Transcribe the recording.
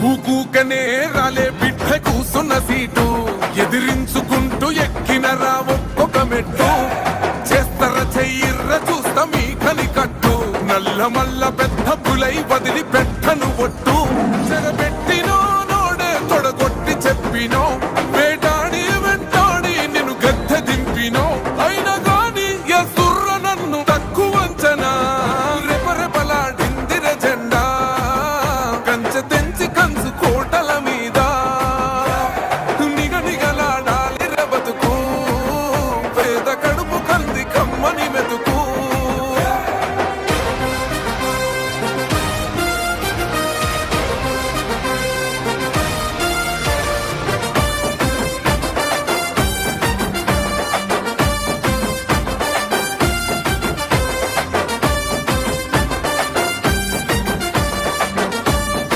ఊకూకనే రాలే బిడ్డ కూసున్న సీటు ఎదిరించుకుంటూ ఎక్కినరా ఒక్కొక్క మెట్టు చేస్తర చెయ్యిర్ర చూస్తా మీ కని కట్టు నల్ల మల్ల పెద్ద పులై వదిలి పెట్టను ఒట్టు